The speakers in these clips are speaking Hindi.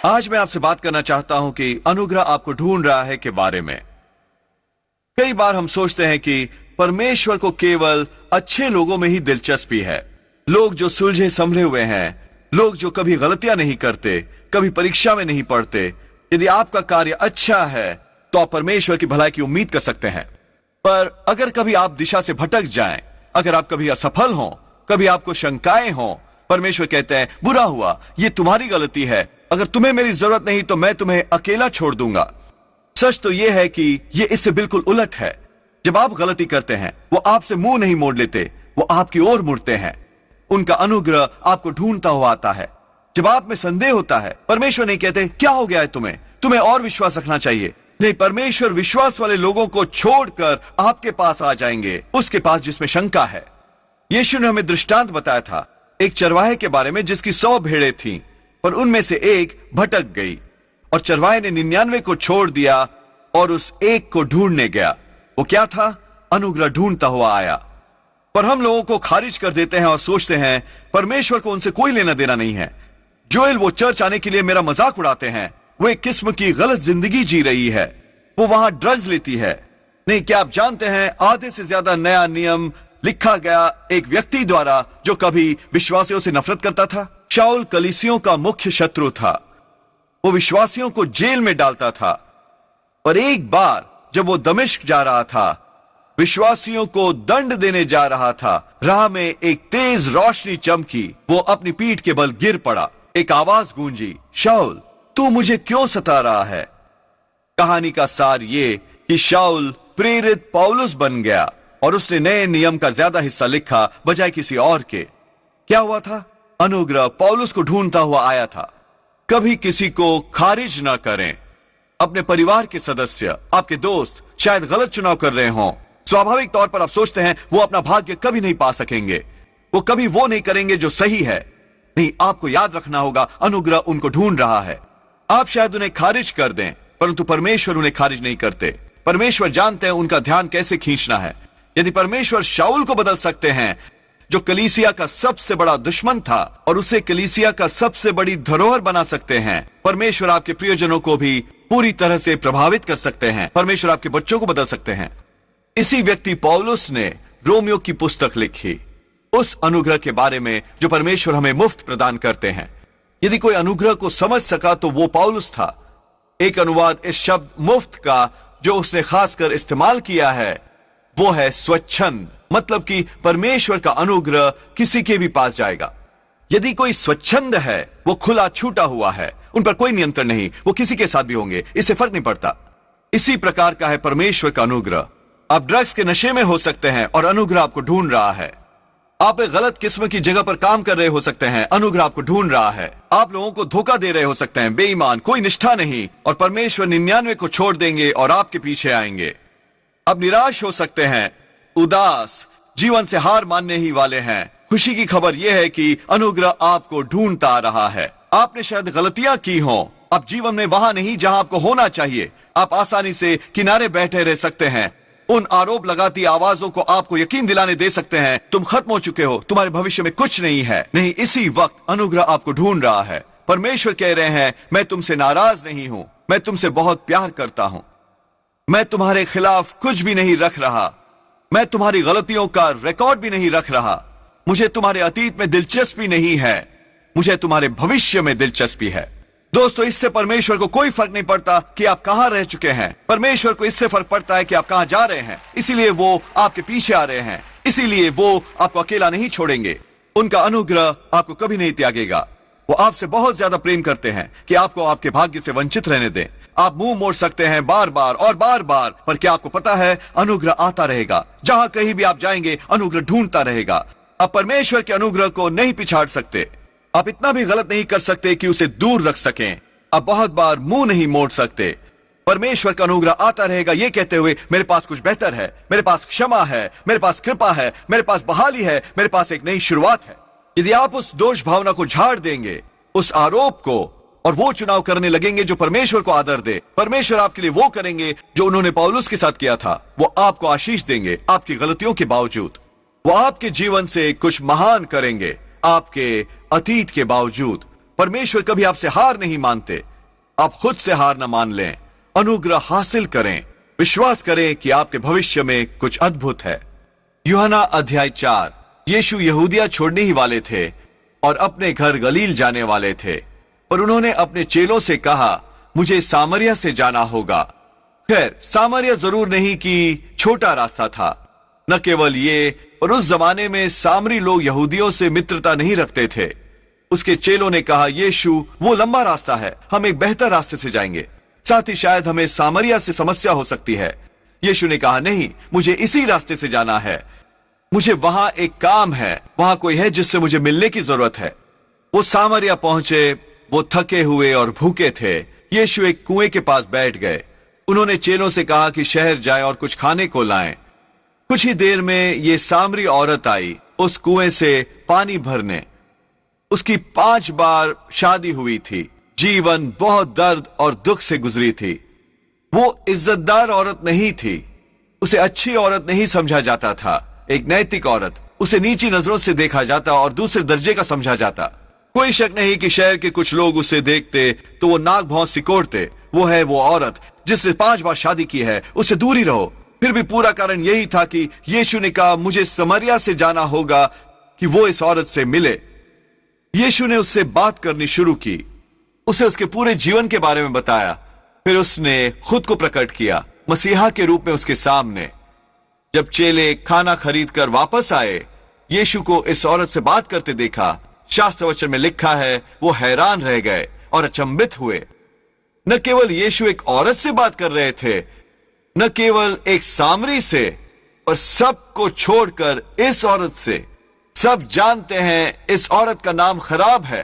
आज मैं आपसे बात करना चाहता हूं कि अनुग्रह आपको ढूंढ रहा है के बारे में। कई बार हम सोचते हैं कि परमेश्वर को केवल अच्छे लोगों में ही दिलचस्पी है। लोग जो सुलझे संभले हुए हैं, लोग जो कभी गलतियां नहीं करते, कभी परीक्षा में नहीं पढ़ते। यदि आपका कार्य अच्छा है तो आप परमेश्वर की भलाई की उम्मीद कर सकते हैं। पर अगर कभी आप दिशा से भटक जाएं, अगर आप कभी असफल हों, कभी आपको शंकाएं हों, परमेश्वर कहते हैं बुरा हुआ, ये तुम्हारी गलती है। अगर तुम्हें मेरी जरूरत नहीं तो मैं तुम्हें अकेला छोड़ दूंगा। सच तो यह है कि यह इससे बिल्कुल उलट है। जब आप गलती करते हैं, वो आपसे मुंह नहीं मोड़ लेते, वो आपकी ओर मुड़ते हैं। उनका अनुग्रह आपको ढूंढता हुआ आता है। जब आप में संदेह होता है, परमेश्वर नहीं कहते क्या हो गया है तुम्हें और विश्वास रखना चाहिए। नहीं, परमेश्वर विश्वास वाले लोगों को छोड़कर आपके पास आ जाएंगे, उसके पास जिसमें शंका है। यीशु ने हमें दृष्टांत बताया था एक चरवाहे के बारे में जिसकी 100 भेड़ें थीं, पर उनमें से एक भटक गई और चरवाहे ने 99 को छोड़ दिया और उस एक को ढूंढने गया। वो क्या था? अनुग्रह ढूंढता हुआ आया। पर हम लोगों को खारिज कर देते हैं और सोचते हैं परमेश्वर को उनसे कोई लेना देना नहीं है। जोएल वो चर्च आने के लिए मेरा मजाक उड़ाते हैं। वो एक किस्म की गलत जिंदगी जी रही है। वो वहां ड्रग्स लेती है। नहीं, क्या आप जानते हैं आधे से ज्यादा नया नियम लिखा गया एक व्यक्ति द्वारा जो कभी विश्वासियों से नफरत करता था। शाऊल कलीसियों का मुख्य शत्रु था। वो विश्वासियों को जेल में डालता था। पर एक बार जब वो दमिश्क जा रहा था, विश्वासियों को दंड देने जा रहा था, राह में एक तेज रोशनी चमकी। वो अपनी पीठ के बल गिर पड़ा। एक आवाज गूंजी, शाऊल तू मुझे क्यों सता रहा है? कहानी का सार ये कि शाऊल प्रेरित पौलुस बन गया और उसने नए नियम का ज्यादा हिस्सा लिखा बजाय किसी और के। क्या हुआ था? अनुग्रह पौलुस को ढूंढता हुआ आया था। कभी किसी को खारिज ना करें। अपने परिवार के सदस्य, आपके दोस्त शायद गलत चुनाव कर रहे हों। स्वाभाविक तौर पर आप सोचते हैं वो अपना भाग्य कभी नहीं पा सकेंगे, वो कभी वो नहीं करेंगे जो सही है। नहीं, आपको याद रखना होगा अनुग्रह उनको ढूंढ रहा है। आप शायद उन्हें खारिज कर दें, परंतु परमेश्वर उन्हें खारिज नहीं करते। परमेश्वर जानते हैं उनका ध्यान कैसे खींचना है। यदि परमेश्वर शाऊल को बदल सकते हैं जो कलीसिया का सबसे बड़ा दुश्मन था, और उसे कलीसिया का सबसे बड़ी धरोहर बना सकते हैं, परमेश्वर आपके प्रियजनों को भी पूरी तरह से प्रभावित कर सकते हैं। परमेश्वर आपके बच्चों को बदल सकते हैं। इसी व्यक्ति पौलुस ने रोमियो की पुस्तक लिखी, उस अनुग्रह के बारे में जो परमेश्वर हमें मुफ्त प्रदान करते हैं। यदि कोई अनुग्रह को समझ सका तो वो पौलुस था। एक अनुवाद इस शब्द मुफ्त का जो उसने खासकर इस्तेमाल किया है वो है स्वच्छंद। मतलब कि परमेश्वर का अनुग्रह किसी के भी पास जाएगा। यदि कोई स्वच्छंद है, वो खुला छूटा हुआ है, उन पर कोई नियंत्रण नहीं, वो किसी के साथ भी होंगे, इससे फर्क नहीं पड़ता। इसी प्रकार का है परमेश्वर का अनुग्रह। आप ड्रग्स के नशे में हो सकते हैं और अनुग्रह आपको ढूंढ रहा है। आप एक गलत किस्म की जगह पर काम कर रहे हो सकते हैं, अनुग्रह आपको ढूंढ रहा है। आप लोगों को धोखा दे रहे हो सकते हैं, बेईमान, कोई निष्ठा नहीं, और परमेश्वर 99 को छोड़ देंगे और आपके पीछे आएंगे। आप निराश हो सकते हैं, उदास, जीवन से हार मानने ही वाले हैं। खुशी की खबर यह है कि अनुग्रह आपको ढूंढता आ रहा है। आपने शायद गलतियां की हों, आप जीवन में वहां नहीं जहां आपको होना चाहिए। आप आसानी से किनारे बैठे रह सकते हैं। उन आरोप लगाती आवाजों को आपको यकीन दिलाने दे सकते हैं तुम खत्म हो चुके हो, तुम्हारे भविष्य में कुछ नहीं है। नहीं, इसी वक्त अनुग्रह आपको ढूंढ रहा है। परमेश्वर कह रहे हैं मैं तुमसे नाराज नहीं हूं, मैं तुमसे बहुत प्यार करता हूं, मैं तुम्हारे खिलाफ कुछ भी नहीं रख रहा, मैं तुम्हारी गलतियों का रिकॉर्ड भी नहीं रख रहा। मुझे तुम्हारे अतीत में दिलचस्पी नहीं है, मुझे तुम्हारे भविष्य में दिलचस्पी है। दोस्तों, इससे परमेश्वर को कोई फर्क नहीं पड़ता कि आप कहां रह चुके हैं। परमेश्वर को इससे फर्क पड़ता है कि आप कहां जा रहे हैं। इसीलिए वो आपके पीछे आ रहे हैं, इसीलिए वो आपको अकेला नहीं छोड़ेंगे। उनका अनुग्रह आपको कभी नहीं त्यागेगा। वो आपसे बहुत ज्यादा प्रेम करते हैं कि आपको आपके भाग्य से वंचित रहने दें। आप मुंह मोड़ सकते हैं बार बार और बार बार, पर क्या आपको पता है अनुग्रह आता रहेगा। जहां कहीं भी आप जाएंगे अनुग्रह ढूंढता रहेगा। आप परमेश्वर के अनुग्रह को नहीं पिछाड़ सकते। आप इतना भी गलत नहीं कर सकते कि उसे दूर रख सकें। आप बहुत बार मुंह नहीं मोड़ सकते। परमेश्वर का अनुग्रह आता रहेगा ये कहते हुए मेरे पास कुछ बेहतर है, मेरे पास क्षमा है, मेरे पास कृपा है, मेरे पास बहाली है, मेरे पास एक नई शुरुआत है। यदि आप उस दोष भावना को झाड़ देंगे, उस आरोप को, और वो चुनाव करने लगेंगे जो परमेश्वर को आदर दे, परमेश्वर आपके लिए वो करेंगे जो उन्होंने पौलुस के साथ किया था। वो आपको आशीष देंगे आपकी गलतियों के बावजूद। वो आपके जीवन से कुछ महान करेंगे आपके अतीत के बावजूद। परमेश्वर कभी आपसे हार नहीं मानते। आप खुद से हार न मान लें, अनुग्रह हासिल करें, विश्वास करें कि आपके भविष्य में कुछ अद्भुत है। यूहन्ना अध्याय 4। यीशु यहूदिया छोड़ने ही वाले थे और अपने घर गलील जाने वाले थे, पर उन्होंने अपने चेलों से कहा, मुझे सामरिया से जाना होगा। खैर, सामरिया जरूर नहीं कि छोटा रास्ता था। न केवल ये, पर उस जमाने में सामरी लोग यहूदियों से मित्रता नहीं रखते थे। उसके चेलों ने कहा, यीशु, वो लंबा रास्ता है, हम एक बेहतर रास्ते से जाएंगे, साथ ही शायद हमें सामरिया से समस्या हो सकती है। यीशु ने कहा, नहीं, मुझे इसी रास्ते से जाना है, मुझे वहां एक काम है, वहां कोई है जिससे मुझे मिलने की जरूरत है। वो सामरिया पहुंचे, वो थके हुए और भूखे थे। यीशु एक कुएं के पास बैठ गए। उन्होंने चेलों से कहा कि शहर जाए और कुछ खाने को लाएं। कुछ ही देर में ये सामरी औरत आई उस कुएं से पानी भरने। उसकी 5 बार शादी हुई थी, जीवन बहुत दर्द और दुख से गुजरी थी। वो इज्जतदार औरत नहीं थी, उसे अच्छी औरत नहीं समझा जाता था, एक नैतिक औरत। उसे नीची नजरों से देखा जाता और दूसरे दर्जे का समझा जाता। कोई शक नहीं कि शहर के कुछ लोग उसे देखते तो वो नाक भौं सिकोड़ते, वो है वो औरत जिससे 5 बार शादी की है, उससे दूर ही रहो। फिर भी पूरा कारण यही था कि यीशु ने कहा, मुझे समरिया से जाना होगा कि वो इस औरत से मिले। यीशु ने उससे बात करनी शुरू की, उसे उसके पूरे जीवन के बारे में बताया। फिर उसने खुद को प्रकट किया मसीहा के रूप में उसके सामने। जब चेले खाना खरीद कर वापस आए, यीशु को इस औरत से बात करते देखा। शास्त्र वचन में लिखा है, वो हैरान रह गए और अचंभित हुए। न केवल यीशु एक औरत से बात कर रहे थे, न केवल एक सामरी से, पर सबको छोड़कर इस औरत से। सब जानते हैं इस औरत का नाम खराब है।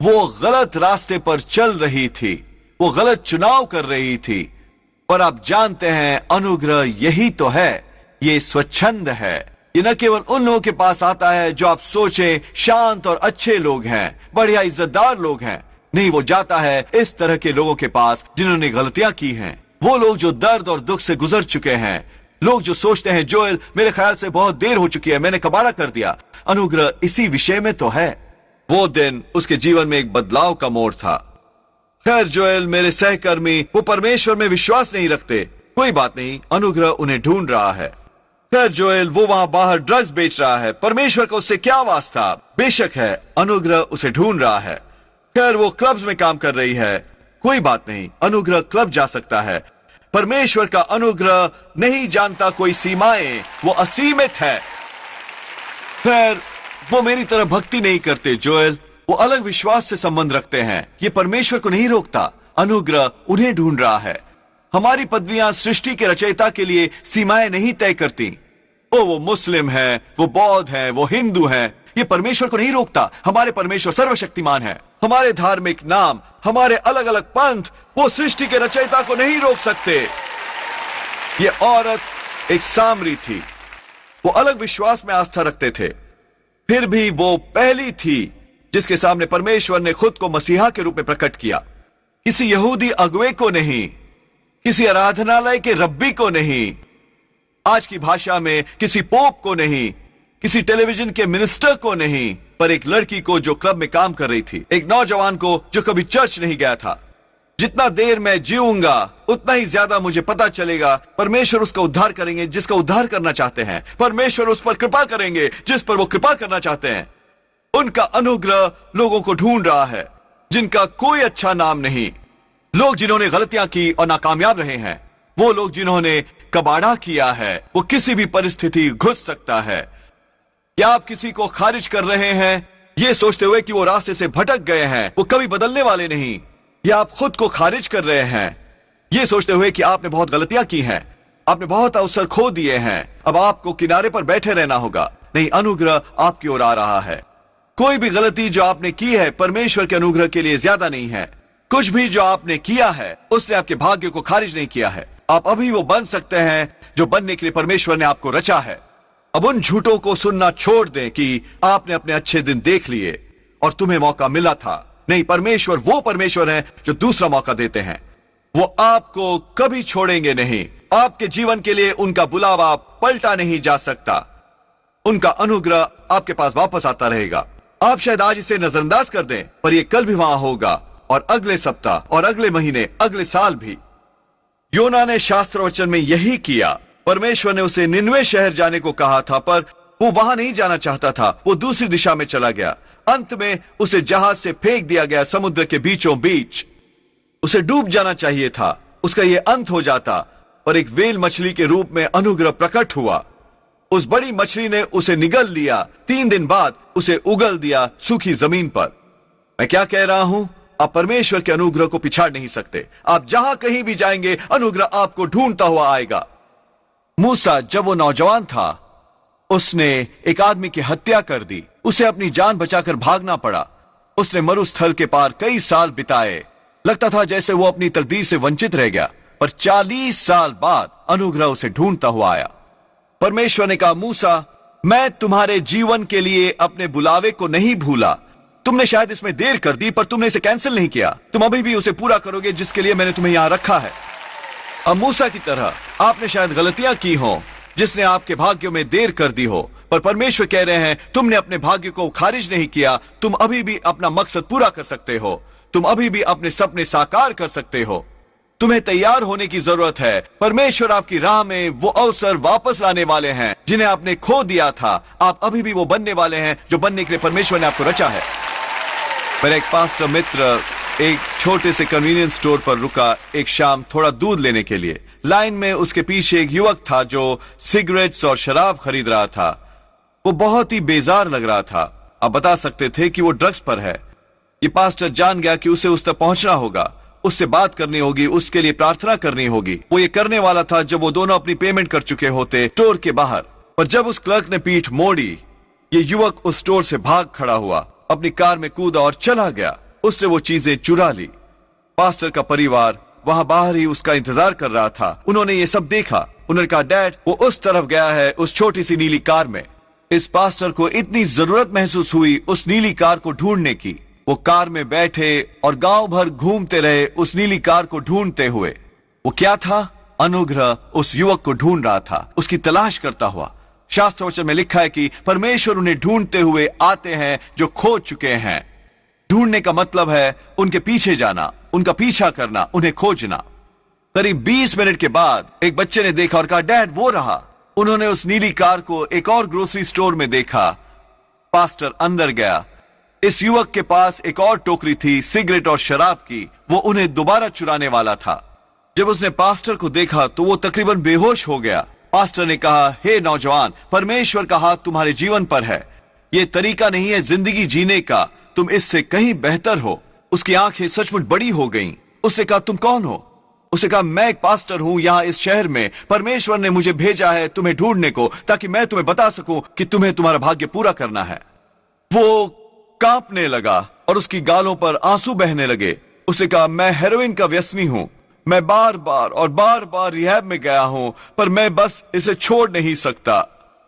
वो गलत रास्ते पर चल रही थी, वो गलत चुनाव कर रही थी, पर आप जानते हैं अनुग्रह यही तो है, ये स्वच्छंद है। ये न केवल उन लोगों के पास आता है जो आप सोचें शांत और अच्छे लोग हैं, बढ़िया इज्जतदार लोग हैं। नहीं, वो जाता है इस तरह के लोगों के पास जिन्होंने गलतियां की हैं, वो लोग जो दर्द और दुख से गुजर चुके हैं, लोग जो सोचते हैं, जोएल, मेरे ख्याल से बहुत देर हो चुकी है, मैंने कबाड़ा कर दिया। अनुग्रह इसी विषय में तो है। वो दिन उसके जीवन में एक बदलाव का मोड़ था। खैर जोएल, मेरे सहकर्मी, वो परमेश्वर में विश्वास नहीं रखते। कोई बात नहीं, अनुग्रह उन्हें ढूंढ रहा है। खैर जोएल, वो वहां बाहर ड्रग्स बेच रहा है, परमेश्वर का उससे क्या वास्ता? बेशक है, अनुग्रह उसे ढूंढ रहा है। खैर वो क्लब्स में काम कर रही है, कोई बात नहीं, अनुग्रह क्लब जा सकता है। परमेश्वर का अनुग्रह नहीं जानता कोई सीमाएं, वो असीमित है। खैर वो मेरी तरह भक्ति नहीं करते जोएल, वो अलग विश्वास से संबंध रखते हैं। ये परमेश्वर को नहीं रोकता, अनुग्रह उन्हें ढूंढ रहा है। हमारी पदवियां सृष्टि के रचयिता के लिए सीमाएं नहीं तय करती। वो मुस्लिम है, वो बौद्ध है, वो हिंदू है, ये परमेश्वर को नहीं रोकता। हमारे परमेश्वर सर्वशक्तिमान है। हमारे धार्मिक नाम, हमारे अलग अलग पंथ, वो सृष्टि के रचयिता को नहीं रोक सकते। ये औरत एक सामरी थी, वो अलग विश्वास में आस्था रखते थे, फिर भी वो पहली थी जिसके सामने परमेश्वर ने खुद को मसीहा के रूप में प्रकट किया। किसी यहूदी अगुवे को नहीं, किसी आराधनालय के रब्बी को नहीं, आज की भाषा में किसी पोप को नहीं, किसी टेलीविजन के मिनिस्टर को नहीं, पर एक लड़की को जो क्लब में काम कर रही थी, एक नौजवान को जो कभी चर्च नहीं गया था। जितना देर मैं जीऊंगा उतना ही ज्यादा मुझे पता चलेगा परमेश्वर उसका उद्धार करेंगे जिसका उद्धार करना चाहते हैं। परमेश्वर उस पर कृपा करेंगे जिस पर वो कृपा करना चाहते हैं। उनका अनुग्रह लोगों को ढूंढ रहा है जिनका कोई अच्छा नाम नहीं, लोग जिन्होंने गलतियां की और नाकामयाब रहे हैं, वो लोग जिन्होंने कबाड़ा किया है। वो किसी भी परिस्थिति घुस सकता है। क्या आप किसी को खारिज कर रहे हैं ये सोचते हुए कि वो रास्ते से भटक गए हैं, वो कभी बदलने वाले नहीं, या आप खुद को खारिज कर रहे हैं ये सोचते हुए कि आपने बहुत गलतियां की हैं, आपने बहुत अवसर खो दिए हैं, अब आपको किनारे पर बैठे रहना होगा? नहीं, अनुग्रह आपकी ओर आ रहा है। कोई भी गलती जो आपने की है परमेश्वर के अनुग्रह के लिए ज्यादा नहीं है। कुछ भी जो आपने किया है उसने आपके भाग्य को खारिज नहीं किया है। आप अभी वो बन सकते हैं जो बनने के लिए परमेश्वर ने आपको रचा है। अब उन झूठों को सुनना छोड़ दें कि आपने अपने अच्छे दिन देख लिए और तुम्हें मौका मिला था। नहीं, परमेश्वर वो परमेश्वर है जो दूसरा मौका देते हैं। वो आपको कभी छोड़ेंगे नहीं। आपके जीवन के लिए उनका बुलावा पलटा नहीं जा सकता। उनका अनुग्रह आपके पास वापस आता रहेगा। आप शायद आज इसे नजरअंदाज कर दें, पर यह कल भी वहां होगा। और अगले सप्ताह और अगले महीने, अगले साल भी। योना ने शास्त्र वचन में यही किया। परमेश्वर ने उसे निनवे शहर जाने को कहा था, पर वो वहां नहीं जाना चाहता था। वो दूसरी दिशा में चला गया। अंत में उसे जहाज से फेंक दिया गया समुद्र के बीचों बीच। उसे डूब जाना चाहिए था, उसका यह अंत हो जाता, पर एक वेल मछली के रूप में अनुग्रह प्रकट हुआ। उस बड़ी मछली ने उसे निगल लिया। 3 दिन बाद उसे उगल दिया सूखी जमीन पर। मैं क्या कह रहा हूं? आप परमेश्वर के अनुग्रह को पिछाड़ नहीं सकते। आप जहां कहीं भी जाएंगे, अनुग्रह आपको ढूंढता हुआ आएगा। मूसा जब वो नौजवान था, उसने एक आदमी की हत्या कर दी। उसे अपनी जान बचाकर भागना पड़ा। उसने मरुस्थल के पार कई साल बिताए। लगता था जैसे वो अपनी तकदीर से वंचित रह गया, पर 40 साल बाद अनुग्रह उसे ढूंढता हुआ आया। परमेश्वर ने कहा, मूसा, मैं तुम्हारे जीवन के लिए अपने बुलावे को नहीं भूला। तुमने शायद इसमें देर कर दी, पर तुमने इसे कैंसिल नहीं किया। तुम अभी भी उसे पूरा करोगे जिसके लिए मैंने तुम्हें यहां रखा है। अब मूसा की तरह आपने शायद गलतियां की हो जिसने आपके भाग्यों में देर कर दी हो, पर परमेश्वर कह रहे हैं, तुमने अपने भाग्य को खारिज नहीं किया। तुम अभी भी अपना मकसद पूरा कर सकते हो। तुम अभी भी अपने सपने साकार कर सकते हो। तुम्हें तैयार होने की जरूरत है। परमेश्वर आपकी राह में वो अवसर वापस लाने वाले हैं जिन्हें आपने खो दिया था। आप अभी भी वो बनने वाले हैं जो बनने के लिए परमेश्वर ने आपको रचा है। मेरा एक पास्टर मित्र एक छोटे से कन्वीनियंस स्टोर पर रुका एक शाम थोड़ा दूध लेने के लिए। लाइन में उसके पीछे एक युवक था जो सिगरेट्स और शराब खरीद रहा था। वो बहुत ही बेजार लग रहा था। आप बता सकते थे कि वो ड्रग्स पर है। ये पास्टर जान गया कि उसे उस तक पहुंचना होगा, उससे बात करनी होगी, उसके लिए प्रार्थना करनी होगी। वो ये करने वाला था जब वो दोनों अपनी पेमेंट कर चुके होते स्टोर के बाहर। पर जब उस क्लर्क ने पीठ मोड़ी, ये युवक उस स्टोर से भाग खड़ा हुआ, अपनी कार में कूदा और चला गया। उसने वो चीजें चुरा ली। पास्टर का परिवार वहां बाहर ही उसका इंतजार कर रहा था। उन्होंने ये सब देखा। उन्होंने कहा, डैड, वो उस तरफ गया है, उस छोटी सी नीली कार में। इस पास्टर को इतनी जरूरत महसूस हुई उस नीली कार को ढूंढने की। वो कार में बैठे और गांव भर घूमते रहे उस नीली कार को ढूंढते हुए। वो क्या था? अनुग्रह उस युवक को ढूंढ रहा था, उसकी तलाश करता हुआ। शास्त्र वचन में लिखा है कि परमेश्वर उन्हें ढूंढते हुए आते हैं जो खो चुके हैं। ढूंढने का मतलब है उनके पीछे जाना, उनका पीछा करना, उन्हें खोजना। करीब 20 मिनट के बाद एक बच्चे ने देखा और कहा, डैड, वो रहा। उन्होंने उस नीली कार को एक और ग्रोसरी स्टोर में देखा। पास्टर अंदर गया। इस युवक के पास एक और टोकरी थी सिगरेट और शराब की। वो उन्हें दोबारा चुराने वाला था। जब उसने पास्टर को देखा तो वो तकरीबन बेहोश हो गया। पास्टर ने कहा, हे नौजवान, परमेश्वर का हाथ तुम्हारे जीवन पर है। ये तरीका नहीं है जिंदगी जीने का, तुम इससे कहीं बेहतर हो। उसकी आंखें सचमुच बड़ी हो गईं। उससे कहा, तुम कौन हो? उसे कहा, मैं एक पास्टर हूं यहां इस शहर में। परमेश्वर ने मुझे भेजा है तुम्हें ढूंढने को, ताकि मैं तुम्हें बता सकूं कि तुम्हें तुम्हारा भाग्य पूरा करना है। वो कांपने लगा और उसकी गालों पर आंसू बहने लगे। उसे कहा, मैं हेरोइन का व्यसनी हूं। मैं बार बार रिहैब में गया हूं, पर मैं बस इसे छोड़ नहीं सकता।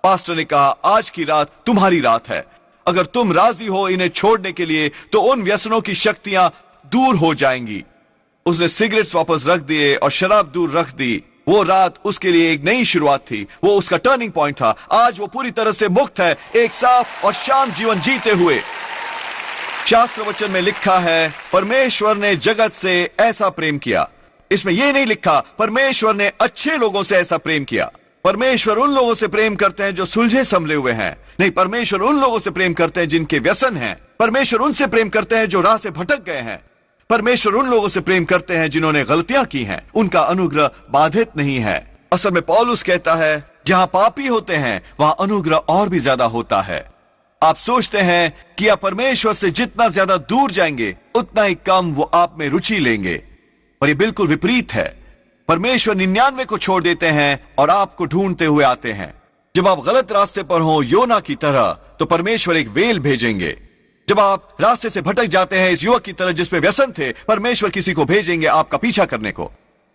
पास्टर ने कहा, आज की रात तुम्हारी रात है। अगर तुम राजी हो इन्हें छोड़ने के लिए, तो उन व्यसनों की शक्तियां दूर हो जाएंगी। उसने सिगरेट्स वापस रख दिए और शराब दूर रख दी। वो रात उसके लिए एक नई शुरुआत थी। वो उसका टर्निंग पॉइंट था। आज वो पूरी तरह से मुक्त है, एक साफ और शांत जीवन जीते हुए। शास्त्र वचन में लिखा है, परमेश्वर ने जगत से ऐसा प्रेम किया। इसमें यह नहीं लिखा परमेश्वर ने अच्छे लोगों से ऐसा प्रेम किया। परमेश्वर उन लोगों से प्रेम करते हैं जो सुलझे संभले हुए हैं। नहीं, परमेश्वर उन लोगों से प्रेम करते हैं जिनके व्यसन हैं। परमेश्वर उनसे प्रेम करते हैं जो राह से भटक गए हैं। परमेश्वर उन लोगों से प्रेम करते हैं जिन्होंने गलतियां की हैं। उनका अनुग्रह बाधित नहीं है। असल में पौलुस कहता है, जहां पापी होते हैं वहां अनुग्रह और भी ज्यादा होता है। आप सोचते हैं कि आप परमेश्वर से जितना ज्यादा दूर जाएंगे उतना ही कम वो आप में रुचि लेंगे, पर यह बिल्कुल विपरीत है। परमेश्वर 99 को छोड़ देते हैं और आपको ढूंढते हुए आते हैं। जब आप गलत रास्ते पर हो योना की तरह, तो परमेश्वर एक वेल भेजेंगे। जब आप रास्ते से भटक जाते हैं इस युवक की तरह जिसमें व्यसन थे, परमेश्वर किसी को भेजेंगे आपका पीछा करने को।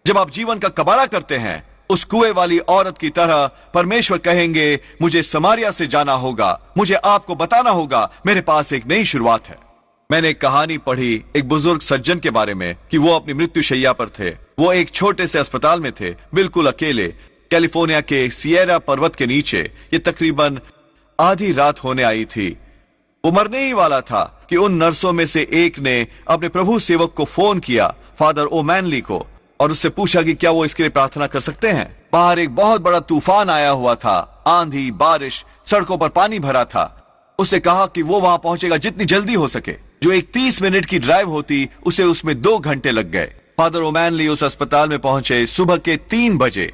जब आप जीवन का कबाड़ा करते हैं उस कुएं वाली औरत की तरह, परमेश्वर कहेंगे, मुझे समारिया से जाना होगा, मुझे आपको बताना होगा, मेरे पास एक नई शुरुआत है। मैंने एक कहानी पढ़ी एक बुजुर्ग सज्जन के बारे में कि वो अपनी मृत्यु शैया पर थे। वो एक छोटे से अस्पताल में थे, बिल्कुल अकेले, कैलिफोर्निया के सियरा पर्वत के नीचे। ये तकरीबन आधी रात होने आई थी। वो मरने ही वाला था कि उन नर्सों में से एक ने अपने प्रभु सेवक को फोन किया, फादर ओमैनली को, और उससे पूछा कि क्या वो इसके लिए प्रार्थना कर सकते हैं। बाहर एक बहुत बड़ा तूफान आया हुआ था, आंधी, बारिश, सड़कों पर पानी भरा था। उससे कहा कि वो वहां पहुंचेगा जितनी जल्दी हो सके। जो एक 30 मिनट की ड्राइव होती, उसे उसमें 2 घंटे लग गए। फादर ओमैनली उस अस्पताल में पहुंचे सुबह के 3 बजे।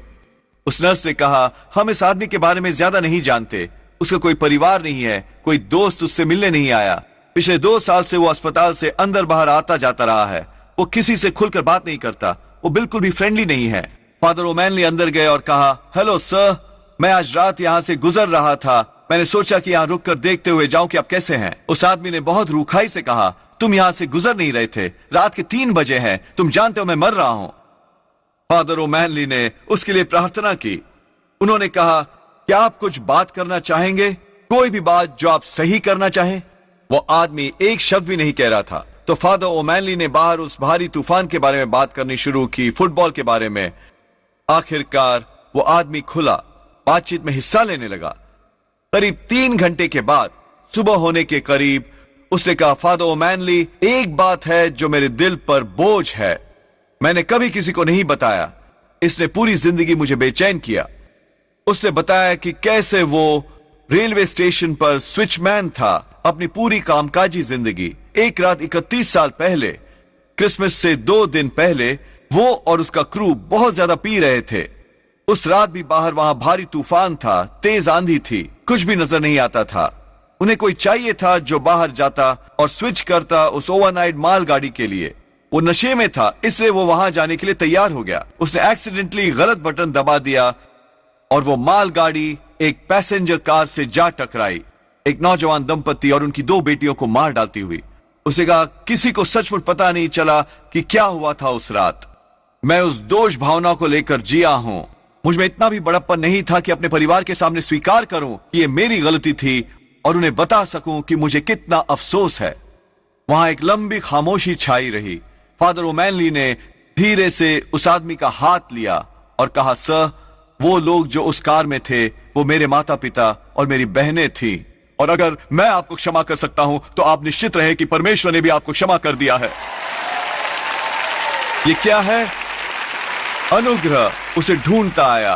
उस नर्स ने कहा, हम इस आदमी के बारे में ज्यादा नहीं जानते, उसका कोई परिवार नहीं है, कोई दोस्त उससे मिलने नहीं आया। पिछले 2 साल से वो अस्पताल से अंदर बाहर आता जाता रहा है। वो किसी से खुलकर बात नहीं करता, वो बिल्कुल भी फ्रेंडली नहीं है। फादर ओमैनली अंदर गए और कहा, हेलो सर, मैं आज रात यहाँ से गुजर रहा था, मैंने सोचा कि यहाँ रुक कर देखते हुए जाऊं कि आप कैसे हैं। उस आदमी ने बहुत रूखाई से कहा, तुम यहाँ से गुजर नहीं रहे थे, रात के 3 बजे हैं, तुम जानते हो मैं मर रहा हूं। फादर ओमैनली ने उसके लिए प्रार्थना की। उन्होंने कहा, क्या आप कुछ बात करना चाहेंगे, कोई भी बात जो आप सही करना चाहें। वो आदमी एक शब्द भी नहीं कह रहा था। तो फादर ओमैनली ने बाहर उस भारी तूफान के बारे में बात करनी शुरू की, फुटबॉल के बारे में। आखिरकार वो आदमी खुला, बातचीत में हिस्सा लेने लगा। करीब 3 घंटे के बाद, सुबह होने के करीब, उसने कहा, फादर ओमैनली, एक बात है जो मेरे दिल पर बोझ है, मैंने कभी किसी को नहीं बताया, इसने पूरी जिंदगी मुझे बेचैन किया। उसने बताया कि कैसे वो रेलवे स्टेशन पर स्विचमैन था अपनी पूरी कामकाजी जिंदगी। एक रात 31 साल पहले, क्रिसमस से 2 दिन पहले, वो और उसका क्रू बहुत ज्यादा पी रहे थे। उस रात भी बाहर वहां भारी तूफान था, तेज आंधी थी, कुछ भी नजर नहीं आता था। उन्हें कोई चाहिए था जो बाहर जाता और स्विच करता उस ओवरनाइट मालगाड़ी के लिए। वो नशे में था, इसलिए वो वहां जाने के लिए तैयार हो गया। उसने एक्सीडेंटली गलत बटन दबा दिया और वो मालगाड़ी एक पैसेंजर कार से जा टकराई, एक नौजवान दंपति और उनकी 2 बेटियों को मार डालती हुई। उसे कहा, किसी को सचमुच पता नहीं चला कि क्या हुआ था उस रात। मैं उस दोष भावना को लेकर जिया हूं। मुझ में इतना भी बड़प्पन नहीं था कि अपने परिवार के सामने स्वीकार करूं कि ये मेरी गलती थी और उन्हें बता सकूं कि मुझे कितना अफसोस है। वहां एक लंबी खामोशी छाई रही। फादर ओमैनली ने धीरे से उस आदमी का हाथ लिया और कहा, सर, वो लोग जो उस कार में थे वो मेरे माता पिता और मेरी बहनें थी, और अगर मैं आपको क्षमा कर सकता हूं तो आप निश्चित रहे कि परमेश्वर ने भी आपको क्षमा कर दिया है। ये क्या है? अनुग्रह उसे ढूंढता आया।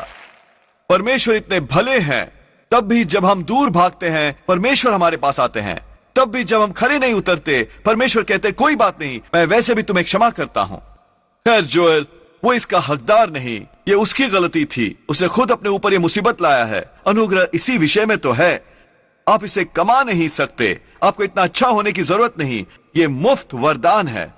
परमेश्वर इतने भले हैं, तब भी जब हम दूर भागते हैं परमेश्वर हमारे पास आते हैं। तब भी जब हम खरे नहीं उतरते, परमेश्वर कहते, कोई बात नहीं, मैं वैसे भी तुम्हें क्षमा करता हूं। खैर जोएल, वो इसका हकदार नहीं, ये उसकी गलती थी, उसने खुद अपने ऊपर ये मुसीबत लाया है। अनुग्रह इसी विषय में तो है, आप इसे कमा नहीं सकते, आपको इतना अच्छा होने की जरूरत नहीं, ये मुफ्त वरदान है।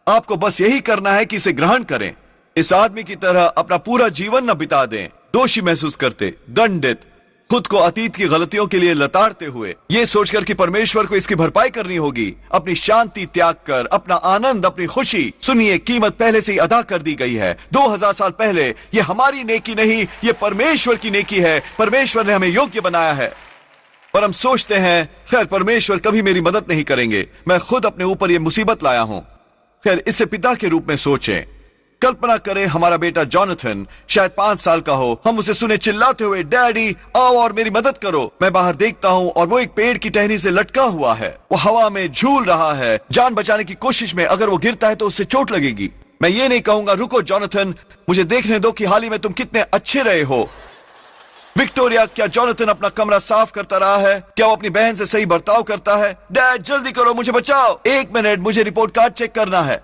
आपको बस यही करना है कि इसे ग्रहण करें। इस आदमी की तरह अपना पूरा जीवन न बिता दें, दोषी महसूस करते, दंडित, खुद को अतीत की गलतियों के लिए लताड़ते हुए, ये सोचकर कि परमेश्वर को इसकी भरपाई करनी होगी। अपनी शांति त्याग कर, अपना आनंद, अपनी खुशी, सुनिए, कीमत पहले से ही अदा कर दी गई है। 2000 साल पहले। ये हमारी नेकी नहीं, ये परमेश्वर की नेकी है। परमेश्वर ने हमें योग्य बनाया है। पर हम सोचते हैं, खैर परमेश्वर कभी मेरी मदद नहीं करेंगे, मैं खुद अपने ऊपर ये मुसीबत लाया हूं। खैर इसे पिता के रूप में सोचें। कल्पना करें हमारा बेटा जॉनथन शायद 5 साल का हो, हम उसे सुने चिल्लाते हुए, डैडी आओ और मेरी मदद करो। मैं बाहर देखता हूँ और वो एक पेड़ की टहनी से लटका हुआ है, वो हवा में झूल रहा है, जान बचाने की कोशिश में। अगर वो गिरता है तो उससे चोट लगेगी। मैं ये नहीं कहूंगा, रुको जॉनथन, मुझे देखने दो कि हाल ही में तुम कितने अच्छे रहे हो। विक्टोरिया, क्या जॉनथन अपना कमरा साफ करता रहा है? क्या वो अपनी बहन से सही बर्ताव करता है? डैड जल्दी करो, मुझे बचाओ। 1 मिनट, मुझे रिपोर्ट कार्ड चेक करना है।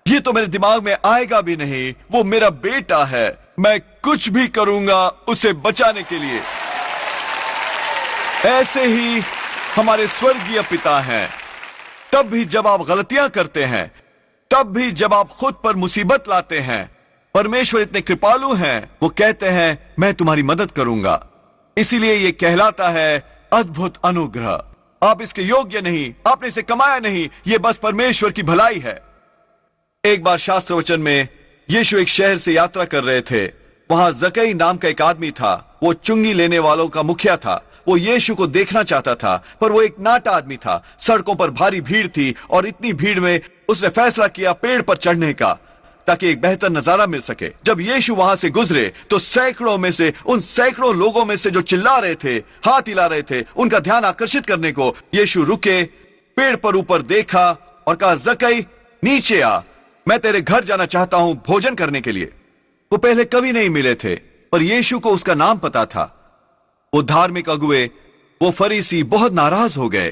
ये तो मेरे दिमाग में आएगा भी नहीं, वो मेरा बेटा है, मैं कुछ भी करूंगा उसे बचाने के लिए। ऐसे ही हमारे स्वर्गीय पिता हैं। तब भी जब आप गलतियां करते हैं, तब भी जब आप खुद पर मुसीबत लाते हैं, परमेश्वर इतने कृपालु हैं, वो कहते हैं मैं तुम्हारी मदद करूंगा। इसीलिए ये कहलाता है अद्भुत अनुग्रह। आप इसके योग्य नहीं, आपने इसे कमाया नहीं, ये बस परमेश्वर की भलाई है। एक बार शास्त्र वचन में यीशु एक शहर से यात्रा कर रहे थे। वहां जकई नाम का एक आदमी था, वो चुंगी लेने वालों का मुखिया था। वो यीशु को देखना चाहता था, पर वो एक नाटा आदमी था। सड़कों पर भारी भीड़ थी और इतनी भीड़ में उसने फैसला किया पेड़ पर चढ़ने का। ताकि एक बेहतर नजारा मिल सके। जब यीशु वहां से गुजरे तो सैकड़ों में से उन सैकड़ों लोगों में से जो चिल्ला रहे थे, हाथ हिला रहे थे, उनका ध्यान आकर्षित करने को यीशु रुके, पेड़ पर ऊपर देखा और कहा, जक्कई नीचे आ, मैं तेरे घर जाना चाहता हूं भोजन करने के लिए। वो पहले कभी नहीं मिले थे, पर यीशु को उसका नाम पता था। वो धार्मिक अगुए, वो फरीसी बहुत नाराज हो गए।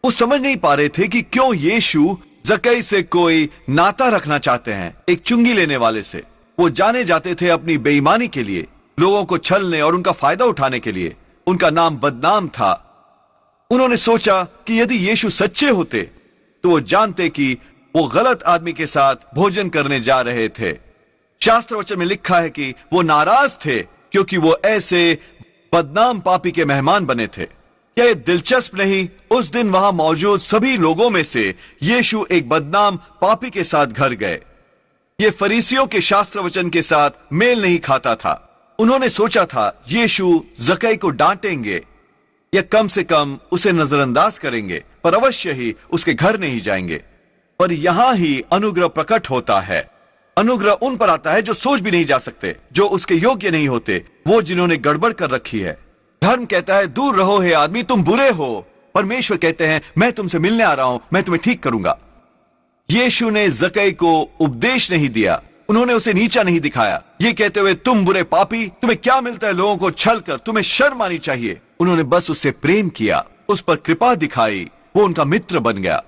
वो समझ नहीं पा रहे थे कि क्यों यीशु जक्कई से कोई नाता रखना चाहते हैं, एक चुंगी लेने वाले से। वो जाने जाते थे अपनी बेईमानी के लिए, लोगों को छलने और उनका फायदा उठाने के लिए। उनका नाम बदनाम था। उन्होंने सोचा कि यदि यीशु सच्चे होते तो वो जानते कि वो गलत आदमी के साथ भोजन करने जा रहे थे। शास्त्र वचन में लिखा है कि वो नाराज थे क्योंकि वो ऐसे बदनाम पापी के मेहमान बने थे। क्या ये दिलचस्प नहीं? उस दिन वहां मौजूद सभी लोगों में से यीशु एक बदनाम पापी के साथ घर गए। ये फरीसियों के शास्त्र वचन के साथ मेल नहीं खाता था। उन्होंने सोचा था यीशु जक्कई को डांटेंगे या कम से कम उसे नजरअंदाज करेंगे, पर अवश्य ही उसके घर नहीं जाएंगे। पर यहां ही अनुग्रह प्रकट होता है। अनुग्रह उन पर आता है जो सोच भी नहीं जा सकते, जो उसके योग्य नहीं होते, वो जिन्होंने गड़बड़ कर रखी है। धर्म कहता है दूर रहो हे आदमी, तुम बुरे हो। परमेश्वर कहते हैं मैं तुमसे मिलने आ रहा हूं, मैं तुम्हें ठीक करूंगा। यीशु ने जक्कई को उपदेश नहीं दिया, उन्होंने उसे नीचा नहीं दिखाया, ये कहते हुए तुम बुरे पापी, तुम्हें क्या मिलता है लोगों को छल कर, तुम्हें शर्म आनी चाहिए। उन्होंने बस उससे प्रेम किया, उस पर कृपा दिखाई, वो उनका मित्र बन गया।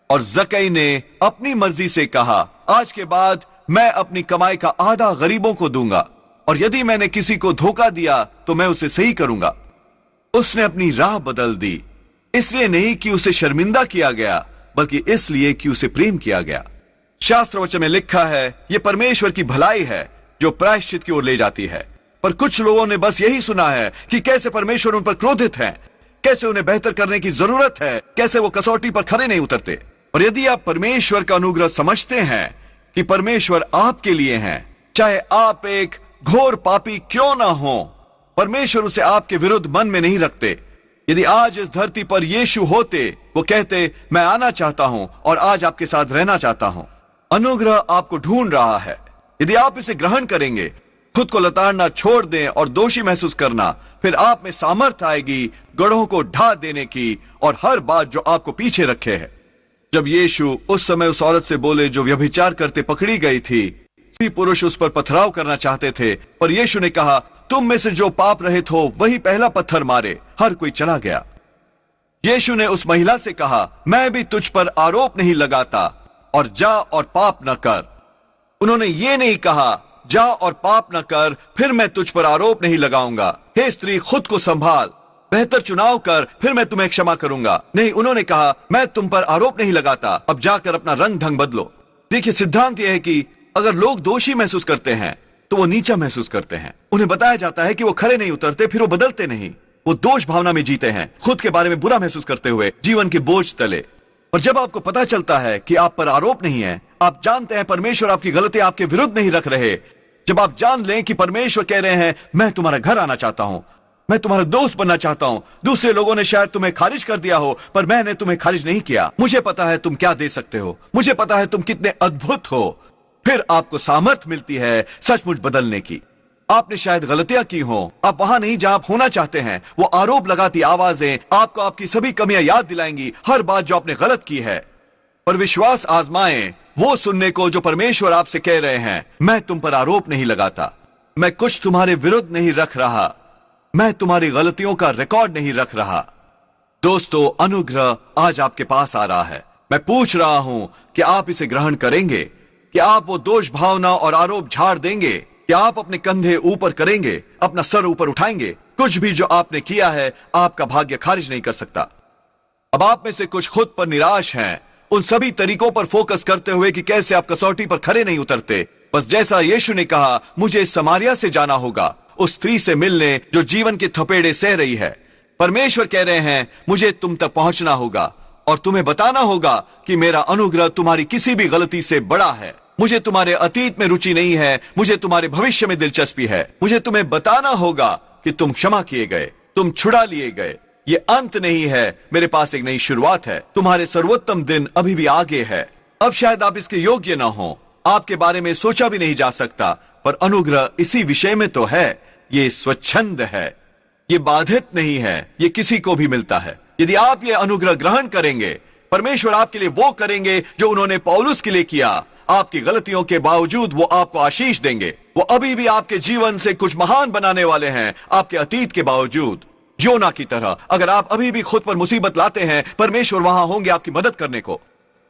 और जक्कई ने अपनी मर्जी से कहा, आज के बाद मैं अपनी कमाई का आधा गरीबों को दूंगा, और यदि मैंने किसी को धोखा दिया तो मैं उसे सही करूंगा। उसने अपनी राह बदल दी, इसलिए नहीं कि उसे शर्मिंदा किया गया, बल्कि इसलिए कि उसे प्रेम किया गया। शास्त्र वचन में लिखा है यह परमेश्वर की भलाई है जो प्रायश्चित की ओर ले जाती है। पर कुछ लोगों ने बस यही सुना है कि कैसे परमेश्वर उन पर क्रोधित है, कैसे उन्हें बेहतर करने की जरूरत है, कैसे वो कसौटी पर खरे नहीं उतरते। और यदि आप परमेश्वर का अनुग्रह समझते हैं कि परमेश्वर आपके लिए हैं, चाहे आप एक घोर पापी क्यों ना हो, परमेश्वर उसे आपके विरुद्ध मन में नहीं रखते। यदि आज इस धरती पर यीशु होते, वो कहते मैं आना चाहता हूं और आज आपके साथ रहना चाहता हूं। अनुग्रह आपको ढूंढ रहा है। यदि आप इसे ग्रहण करेंगे, खुद को लताड़ना छोड़ दें और दोषी महसूस करना, फिर आप में सामर्थ आएगी गढ़ों को ढा देने की और हर बात जो आपको पीछे रखे है। जब यीशु उस समय उस औरत से बोले जो व्यभिचार करते पकड़ी गई थी, सभी पुरुष उस पर पथराव करना चाहते थे, पर यीशु ने कहा तुम में से जो पाप रहित हो वही पहला पत्थर मारे। हर कोई चला गया। यीशु ने उस महिला से कहा मैं भी तुझ पर आरोप नहीं लगाता और जा और पाप न कर। उन्होंने ये नहीं कहा जा और पाप न कर फिर मैं तुझ पर आरोप नहीं लगाऊंगा, हे स्त्री खुद को संभाल, बेहतर चुनाव कर फिर मैं तुम्हें क्षमा करूंगा। नहीं, उन्होंने कहा मैं तुम पर आरोप नहीं लगाता, अब जाकर अपना रंग ढंग बदलो। देखिए, सिद्धांत यह है कि अगर लोग दोषी महसूस करते हैं तो वो नीचा महसूस करते हैं। उन्हें बताया जाता है कि वो खरे नहीं उतरते, फिर वो बदलते नहीं, वो दोष भावना में जीते हैं, खुद के बारे में बुरा महसूस करते हुए जीवन के बोझ तले। और जब आपको पता चलता है कि आप पर आरोप नहीं है, आप जानते हैं परमेश्वर आपकी गलतियां आपके विरुद्ध नहीं रख रहे, जब आप जान लें कि परमेश्वर कह रहे हैं मैं तुम्हारा घर आना चाहता हूं, मैं तुम्हारा दोस्त बनना चाहता हूं, दूसरे लोगों ने शायद तुम्हें खारिज कर दिया हो पर मैंने तुम्हें खारिज नहीं किया, मुझे पता है तुम क्या दे सकते हो, मुझे पता है तुम कितने अद्भुत हो, फिर आपको सामर्थ मिलती है सचमुच बदलने की। आपने शायद गलतियां की हो, आप वहां नहीं जहां आप होना चाहते हैं, वो आरोप लगाती आवाजें आपको आपकी सभी कमियां याद दिलाएंगी, हर बात जो आपने गलत की है। पर विश्वास आजमाएं वो सुनने को जो परमेश्वर आपसे कह रहे हैं मैं तुम पर आरोप नहीं लगाता, मैं कुछ तुम्हारे विरुद्ध नहीं रख रहा, मैं तुम्हारी गलतियों का रिकॉर्ड नहीं रख रहा। दोस्तों, अनुग्रह आज आपके पास आ रहा है। मैं पूछ रहा हूं कि आप इसे ग्रहण करेंगे, कि आप वो दोष भावना और आरोप झाड़ देंगे, कि आप अपने कंधे ऊपर करेंगे, अपना सर ऊपर उठाएंगे। कुछ भी जो आपने किया है आपका भाग्य खारिज नहीं कर सकता। अब आप में से कुछ खुद पर निराश हैं, उन सभी तरीकों पर फोकस करते हुए कि कैसे आप कसौटी पर खरे नहीं उतरते। बस जैसा यीशु ने कहा मुझे इस समारिया से जाना होगा, उस स्त्री से मिलने जो जीवन के थपेड़े सह रही है। परमेश्वर कह रहे हैं मुझे तुम तक पहुंचना होगा और तुम्हें बताना होगा कि मेरा अनुग्रह तुम्हारी किसी भी गलती से बड़ा है। मुझे तुम्हारे अतीत में रुचि नहीं है, मुझे तुम्हारे भविष्य में दिलचस्पी है। मुझे तुम्हें बताना होगा कि तुम क्षमा किए गए, तुम छुड़ा लिए गए। ये अंत नहीं है, मेरे पास एक नई शुरुआत है। तुम्हारे सर्वोत्तम दिन अभी भी आगे है। अब शायद आप इसके योग्य ना हो, पर परमेश्वर कह रहे हैं मुझे तुम तक पहुंचना होगा और तुम्हें बताना होगा कि मेरा अनुग्रह तुम्हारी किसी भी गलती से बड़ा है। मुझे तुम्हारे अतीत में रुचि नहीं है, मुझे तुम्हारे भविष्य में दिलचस्पी है। मुझे तुम्हें बताना होगा कि तुम क्षमा किए गए, तुम छुड़ा लिए गए। ये अंत नहीं है, मेरे पास एक नई शुरुआत है। तुम्हारे सर्वोत्तम दिन अभी भी आगे है। आपके बारे में सोचा भी नहीं जा सकता, पर अनुग्रह इसी विषय में तो है, ये स्वच्छंद है, ये बाधित नहीं है, ये किसी को भी मिलता है। यदि आप ये अनुग्रह ग्रहण करेंगे, परमेश्वर आपके लिए वो करेंगे जो उन्होंने पौलुस के लिए किया। आपकी गलतियों के बावजूद वो आपको आशीष देंगे। वो अभी भी आपके जीवन से कुछ महान बनाने वाले हैं, आपके अतीत के बावजूद। योना की तरह अगर आप अभी भी खुद पर मुसीबत लाते हैं, परमेश्वर वहां होंगे आपकी मदद करने को।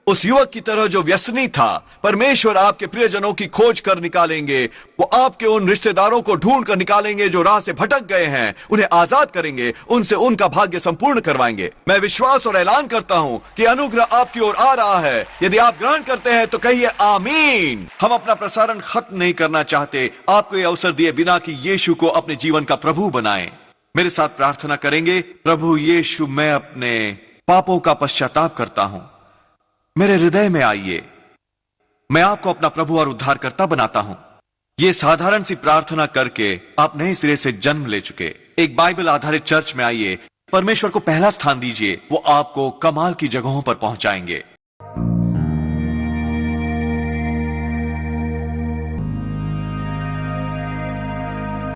उस युवक की तरह जो व्यसनी था, परमेश्वर आपके प्रियजनों की खोज कर निकालेंगे। वो आपके उन रिश्तेदारों को ढूंढ कर निकालेंगे जो राह से भटक गए हैं, उन्हें आजाद करेंगे, उनसे उनका भाग्य संपूर्ण करवाएंगे। मैं विश्वास और ऐलान करता हूं कि अनुग्रह आपकी ओर आ रहा है। यदि आप ग्रहण करते हैं तो कहिए आमीन। हम अपना प्रसारण खत्म नहीं करना चाहते, आपको यह अवसर दिए बिना कि यीशु को अपने जीवन का प्रभु बनाएं। मेरे साथ प्रार्थना करेंगे। प्रभु यीशु, मैं अपने पापों का पश्चाताप करता हूं, मेरे हृदय में आइए। मैं आपको अपना प्रभु और उद्धारकर्ता बनाता हूं। यह साधारण सी प्रार्थना करके आप नए सिरे से जन्म ले चुके एक बाइबल आधारित चर्च में आइए। परमेश्वर को पहला स्थान दीजिए, वो आपको कमाल की जगहों पर पहुंचाएंगे।